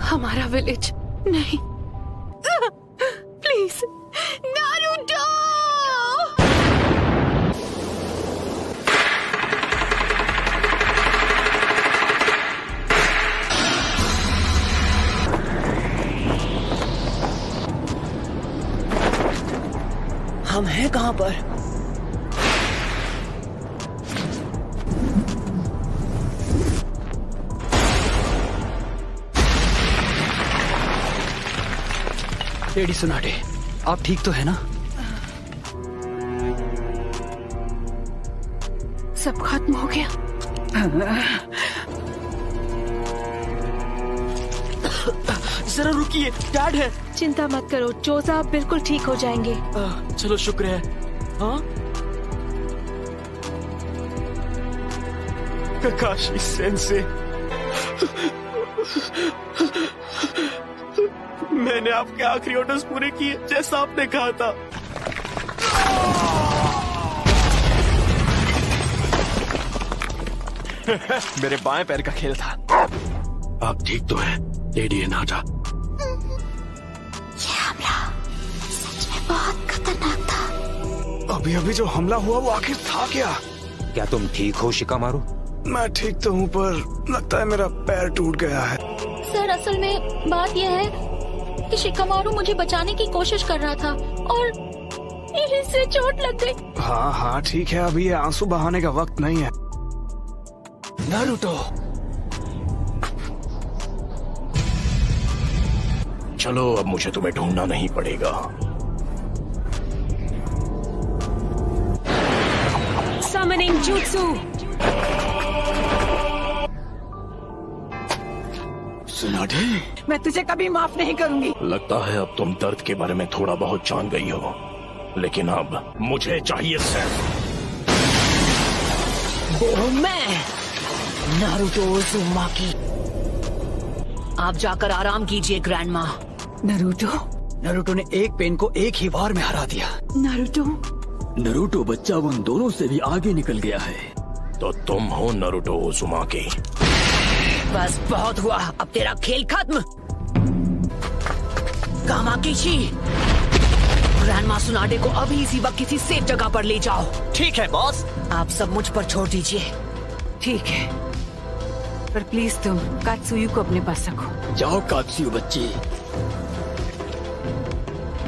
हमारा विलेज नहीं। Please Naruto. हम हैं कहाँ पर? लेडी सुनाटे, आप ठीक तो है ना? सब खत्म हो गया। जरा रुकिए, डैड है। चिंता मत करो चोजा, आप बिल्कुल ठीक हो जाएंगे। चलो शुक्र है। हाँ, काकाशी सेंसे, मैंने आपके आखिरी ऑर्डर्स पूरे किए जैसा आपने कहा था। मेरे बाएं पैर का खेल था। आप ठीक तो है लेडी हिनाटा? ये हमला सच में बहुत खतरनाक था। अभी अभी जो हमला हुआ वो आखिर था क्या? क्या तुम ठीक हो शिकामारू? मैं ठीक तो हूँ पर लगता है मेरा पैर टूट गया है। सर असल में बात यह है कि शिकामारू मुझे बचाने की कोशिश कर रहा था और इससे चोट लग गई। हाँ हाँ ठीक है, अभी ये आंसू बहाने का वक्त नहीं है। नारुतो, चलो अब मुझे तुम्हें ढूंढना नहीं पड़ेगा। Summoning Jutsu। सुनाटे, मैं तुझे कभी माफ नहीं करूंगी। लगता है अब तुम दर्द के बारे में थोड़ा बहुत जान गई हो, लेकिन अब मुझे चाहिए सिर्फ वो मैं नारुतो उज़ुमाकी। आप जाकर आराम कीजिए ग्रैंड माँ। नरूटो ने एक पेन को एक ही वार में हरा दिया। नरूटो बच्चा उन दोनों से भी आगे निकल गया है। तो तुम हो नारुतो उज़ुमाकी। बस बहुत हुआ, अब तेरा खेल खत्म। कामाकिशी, ग्रैंडमा सुनाडे को अभी इसी वक्त किसी सेफ जगह पर ले जाओ। ठीक है बॉस। आप सब मुझ पर छोड़ दीजिए। ठीक है, पर प्लीज तुम कात्सुयु को अपने पास रखो। जाओ कात्सुयु बच्ची।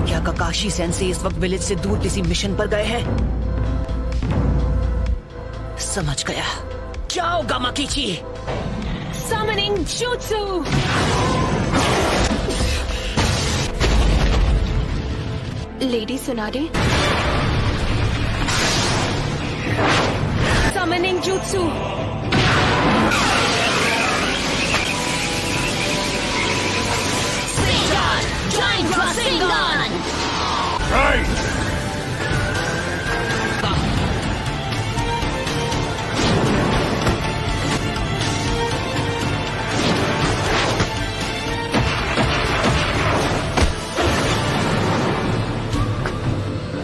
क्या काकाशी सेंसे इस वक्त विलेज से दूर किसी मिशन पर गए हैं? समझ गया। जाओ गामाकिची। Summoning Jutsu। Lady सुनाडे। Summoning Jutsu। Giant Rasengan!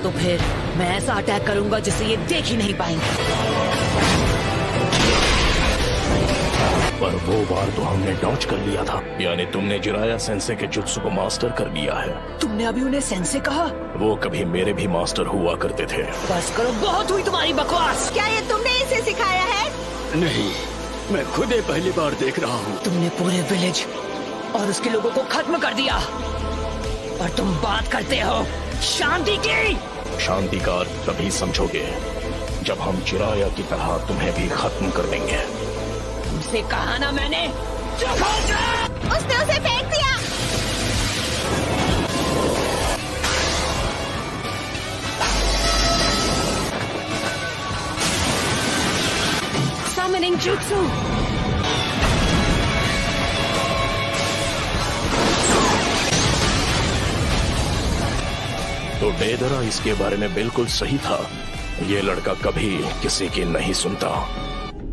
तो फिर मैं ऐसा अटैक करूंगा जिसे ये देख ही नहीं पाएंगे। पर वो बार तो हमने डॉज कर लिया था, यानी तुमने जिराया सेंसे के जुत्सु को मास्टर कर लिया है। तुमने अभी उन्हें सेंसे कहा? वो कभी मेरे भी मास्टर हुआ करते थे। बस करो, बहुत हुई तुम्हारी बकवास। क्या ये तुमने इसे सिखाया है? नहीं, मैं खुद ही पहली बार देख रहा हूँ। तुमने पूरे विलेज और उसके लोगों को खत्म कर दिया और तुम बात करते हो शांति की। शांति का अर्थ तभी समझोगे जब हम चिराया की तरह तुम्हें भी खत्म कर देंगे। तुमसे कहा ना मैंने। चुप हो जा। उसने उसे फेंक दिया। Summoning Jutsu। तो डेदरा इसके बारे में बिल्कुल सही था। ये लड़का कभी किसी की नहीं सुनता।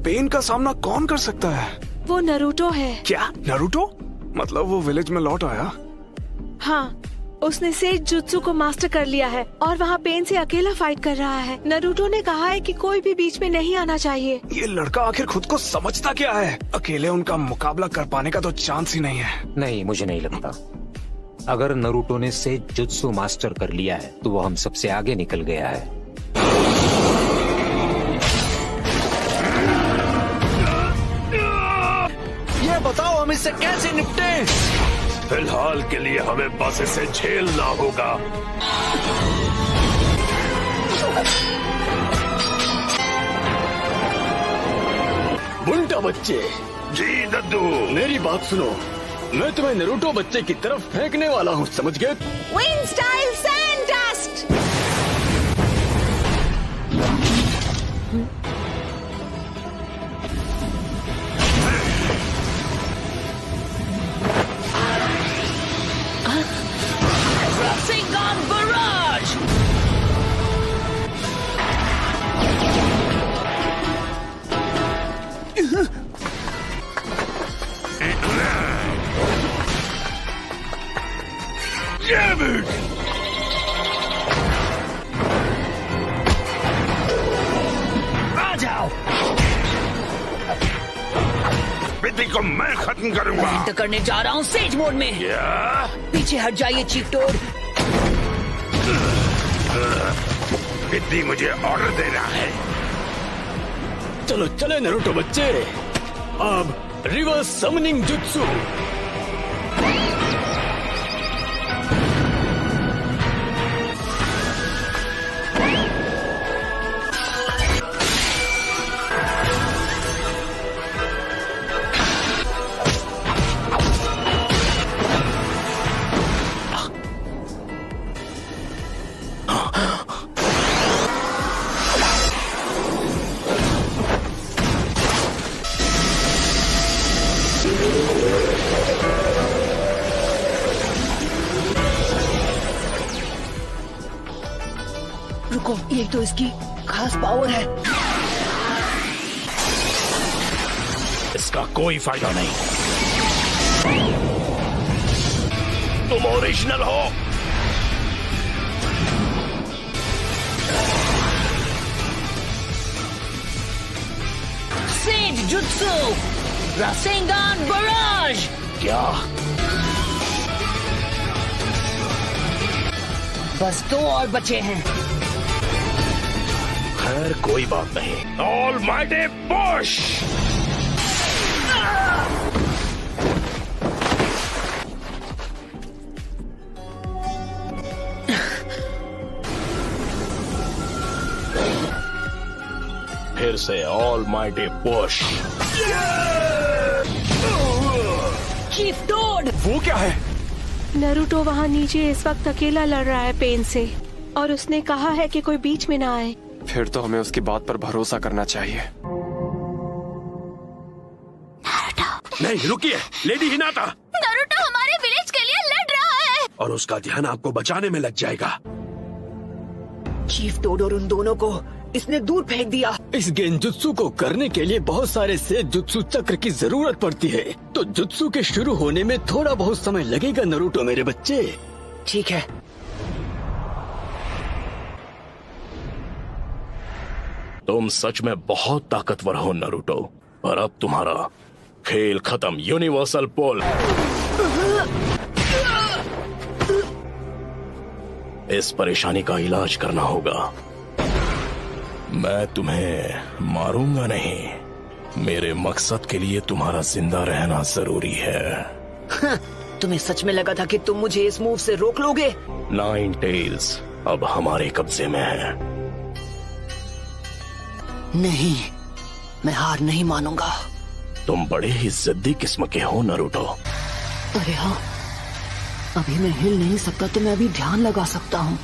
पेन का सामना कौन कर सकता है? वो नारुतो है। क्या नारुतो? मतलब वो विलेज में लौट आया? हाँ, उसने सेज जुत्सु को मास्टर कर लिया है और वहाँ पेन से अकेला फाइट कर रहा है। नरूटो ने कहा है कि कोई भी बीच में नहीं आना चाहिए। ये लड़का आखिर खुद को समझता क्या है? अकेले उनका मुकाबला कर पाने का तो चांस ही नहीं है। नहीं, मुझे नहीं लगता। अगर नरूटो ने सेज जुत्सु मास्टर कर लिया है तो वो हम सबसे आगे निकल गया है। ये बताओ हम इससे कैसे निपटें? फिलहाल के लिए हमें बस इसे झेलना होगा। बुंटा बच्चे, जी दद्दू। मेरी बात सुनो, मैं तुम्हें नरूटो बच्चे की तरफ फेंकने वाला हूँ, समझ गए? Wind style sand dust. Rasengan Barrage! आ जाओ। विधि को मैं खत्म करूंगा। एंटर करने जा रहा हूँ सेज मोड में। क्या? पीछे हट जाइए चीफ टोड। विधि मुझे ऑर्डर दे रहा है। चलो चले नरूटो बच्चे, अब रिवर्स समनिंग जुत्सु। रुको, ये तो इसकी खास पावर है। इसका कोई फायदा नहीं। तुम ओरिजिनल हो। Sage jutsu Rasengan barrage. क्या? बस 2 और बचे हैं। खैर कोई बात नहीं। Almighty push. फिर से almighty push. Chief toad. वो क्या है? नरूटो वहाँ नीचे इस वक्त अकेला लड़ रहा है पेन से और उसने कहा है कि कोई बीच में ना आए। फिर तो हमें उसकी बात पर भरोसा करना चाहिए। नहीं रुकिए, लेडी हिनाता। नारुतो हमारे विलेज के लिए लड़ रहा है और उसका ध्यान आपको बचाने में लग जाएगा। चीफ टोड और उन दोनों को इसने दूर फेंक दिया। इस गेंजुत्सु को करने के लिए बहुत सारे सेज जुत्सु चक्र की जरूरत पड़ती है, तो जुत्सु के शुरू होने में थोड़ा बहुत समय लगेगा नरूटो मेरे बच्चे। ठीक है। तुम सच में बहुत ताकतवर हो नरूटो, पर अब तुम्हारा खेल खत्म। यूनिवर्सल पुल। इस परेशानी का इलाज करना होगा। मैं तुम्हें मारूंगा नहीं। मेरे मकसद के लिए तुम्हारा जिंदा रहना जरूरी है। तुम्हें सच में लगा था कि तुम मुझे इस मूव से रोक लोगे? 9 टेल्स अब हमारे कब्जे में है। नहीं, मैं हार नहीं मानूंगा। तुम बड़े ही जिद्दी किस्म के हो नरूटो। अरे हाँ, अभी मैं हिल नहीं सकता तो मैं अभी ध्यान लगा सकता हूँ।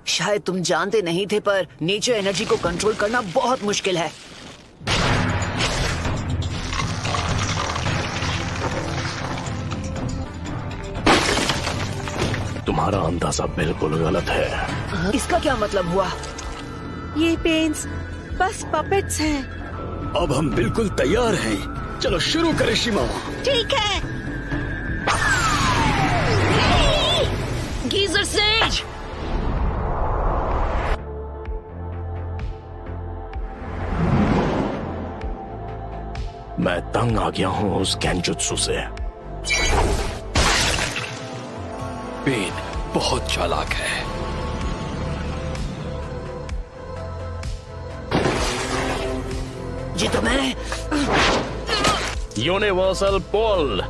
शायद तुम जानते नहीं थे, पर नेचर एनर्जी को कंट्रोल करना बहुत मुश्किल है। तुम्हारा अंदाजा बिल्कुल गलत है। इसका क्या मतलब हुआ? ये पेन्स बस पपेट्स हैं। अब हम बिल्कुल तैयार हैं। चलो शुरू करें शिमाओ। ठीक है। Geyser says. मैं तंग आ गया हूँ उस गेंजुत्सु से। पेन बहुत चालाक है। ये तो मैं। यूनिवर्सल पोल।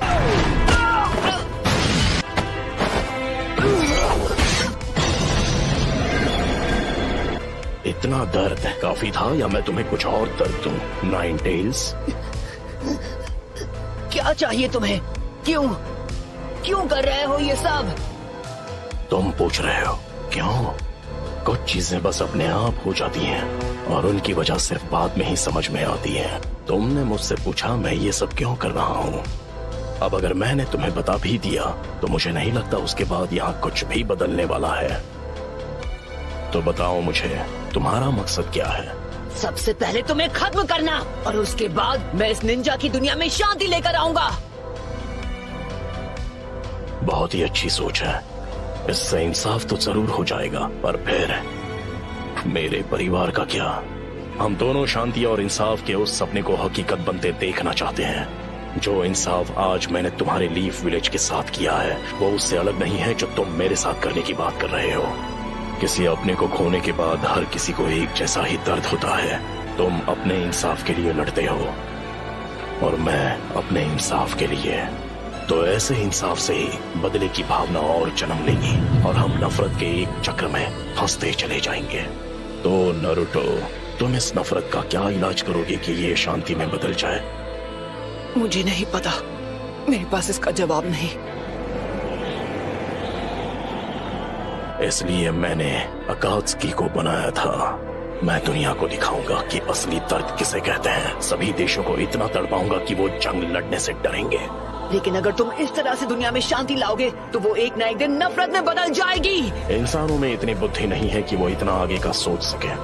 इतना दर्द काफी था या मैं तुम्हें कुछ और दर्द दूं? नाइन टेल्स, क्या चाहिए तुम्हें? क्यों क्यों कर रहे हो ये सब? तुम पूछ रहे हो क्यों? कुछ चीजें बस अपने आप हो जाती हैं और उनकी वजह सिर्फ बाद में ही समझ में आती है। तुमने मुझसे पूछा मैं ये सब क्यों कर रहा हूँ। अब अगर मैंने तुम्हें बता भी दिया तो मुझे नहीं लगता उसके बाद यहाँ कुछ भी बदलने वाला है। तो बताओ मुझे तुम्हारा मकसद क्या है? सबसे पहले तुम्हें खत्म करना और उसके बाद मैं इस निंजा की दुनिया में शांति लेकर आऊंगा। बहुत ही अच्छी सोच है। इससे इंसाफ तो जरूर हो जाएगा, पर फिर मेरे परिवार का क्या? हम दोनों शांति और इंसाफ के उस सपने को हकीकत बनते देखना चाहते हैं। जो इंसाफ आज मैंने तुम्हारे लीफ विलेज के साथ किया है वो उससे अलग नहीं है जो तुम मेरे साथ करने की बात कर रहे हो। किसी अपने को खोने के बाद हर किसी को एक जैसा ही दर्द होता है। तुम अपने इंसाफ के लिए लड़ते हो और मैं अपने इंसाफ के लिए। तो ऐसे इंसाफ से ही बदले की भावना और जन्म लेगी और हम नफरत के एक चक्र में फंसते चले जाएंगे। तो नारुतो, तुम इस नफरत का क्या इलाज करोगे कि ये शांति में बदल जाए? मुझे नहीं पता, मेरे पास इसका जवाब नहीं। इसलिए मैंने अकात्सुकी को बनाया था। मैं दुनिया को दिखाऊंगा कि असली दर्द किसे कहते हैं। सभी देशों को इतना तड़पाऊंगा कि वो जंग लड़ने से डरेंगे। लेकिन अगर तुम इस तरह से दुनिया में शांति लाओगे तो वो एक ना एक दिन नफरत में बदल जाएगी। इंसानों में इतनी बुद्धि नहीं है कि वो इतना आगे का सोच सके।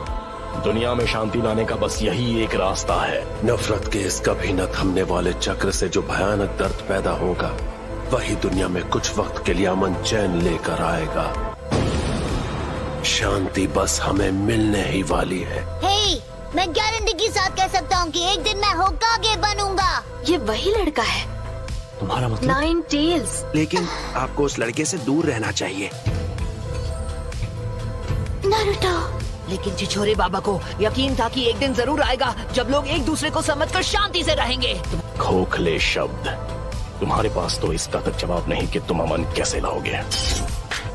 दुनिया में शांति लाने का बस यही एक रास्ता है। नफरत के इस कभी न थमने वाले चक्र से जो भयानक दर्द पैदा होगा वही दुनिया में कुछ वक्त के लिए अमन चैन लेकर आएगा। शांति बस हमें मिलने ही वाली है। हे, मैं गारंटी के साथ कह सकता हूँ कि एक दिन मैं होकागे बनूंगा। ये वही लड़का है। तुम्हारा मतलब? Nine tails. लेकिन आपको उस लड़के से दूर रहना चाहिए। नारुतो। लेकिन छिछोरे बाबा को यकीन था कि एक दिन जरूर आएगा जब लोग एक दूसरे को समझकर शांति से रहेंगे। खोखले शब्द। तुम्हारे पास तो इसका तक जवाब नहीं कि तुम अमन कैसे लाओगे।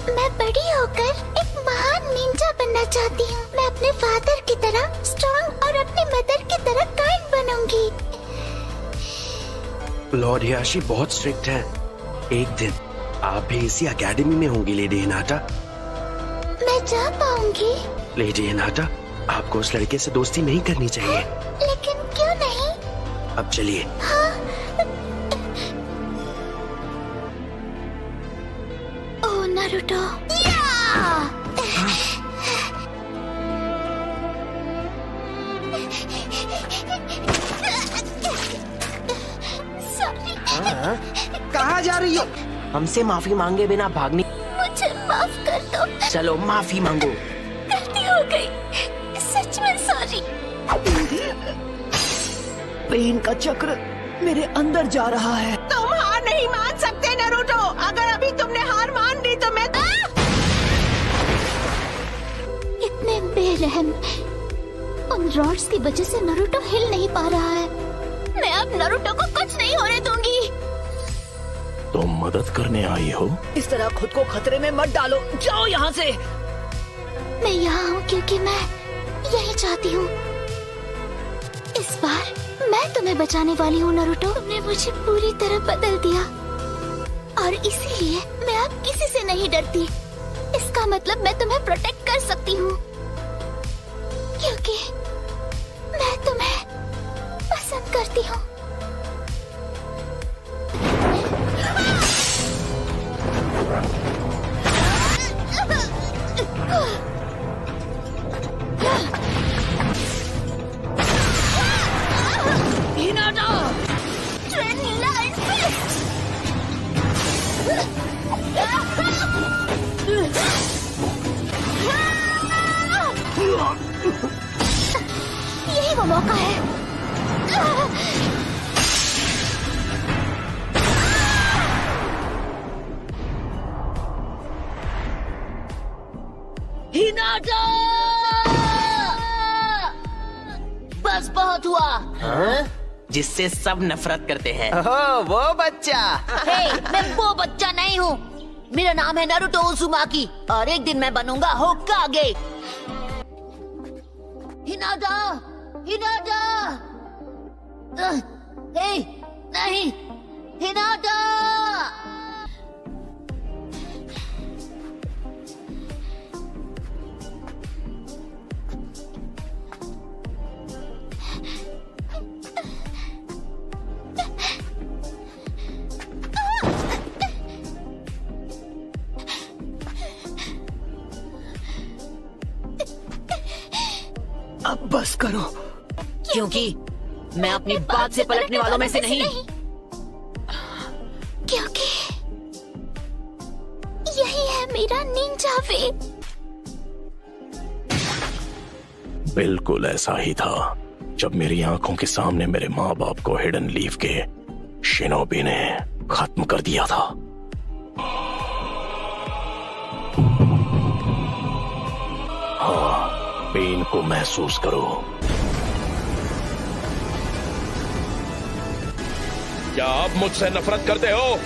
मैं बड़ी होकर एक महान निंजा बनना चाहती हूँ। मैं अपने फादर की तरह स्ट्रॉन्ग और अपनी मदर की तरह काइंड बनूंगी। लॉर्ड हियाशी बहुत स्ट्रिक्ट है। एक दिन आप भी इसी एकेडमी में होंगी लेडी हिनाटा। मैं जा पाऊंगी? लेडी हिनाटा, आपको उस लड़के से दोस्ती नहीं करनी चाहिए। लेकिन क्यों नहीं? अब चलिए। ओह नारुतो। कहाँ जा रही हो? हमसे माफी मांगे बिना भागनी। मुझे माफ कर दो। चलो माफी मांगो। गलती हो गई, सच में सॉरी। पेन का चक्र मेरे अंदर जा रहा है। तुम हार नहीं मान सकते नारुतो। अगर अभी तुमने हार मान ली तो मैं इतने बेरहम। उन रॉड्स की वजह से नारुतो हिल नहीं पा रहा है। मैं अब नारुतो को कुछ नहीं होने दूंगी। तुम मदद करने आई हो? इस तरह खुद को खतरे में मत डालो। जाओ यहाँ से। मैं यहाँ हूँ क्योंकि मैं यही चाहती हूँ। इस बार मैं तुम्हें बचाने वाली हूँ नारुतो। तुमने मुझे पूरी तरह बदल दिया और इसीलिए मैं अब किसी से नहीं डरती। इसका मतलब मैं तुम्हें प्रोटेक्ट कर सकती हूँ क्योंकि मैं तुम्हें पसंद करती हूँ। को मौका है। हिनाटा! बस बहुत हुआ। हाँ? जिससे सब नफरत करते हैं। वो बच्चा। हे, मैं वो बच्चा नहीं हूँ। मेरा नाम है नारुतो उज़ुमाकी और एक दिन मैं बनूंगा होकागे। हिनाटा! हिनाटा! हे, नहीं, हिनाटा! अब बस करो। क्योंकि मैं अपनी बात से पलटने वालों में से नहीं। क्योंकि यही है मेरा निंजा वे। बिल्कुल ऐसा ही था जब मेरी आंखों के सामने मेरे माँ बाप को हिडन लीफ के शिनोबी ने खत्म कर दिया था। हाँ, पेन को महसूस करो। क्या आप मुझसे नफरत करते हो?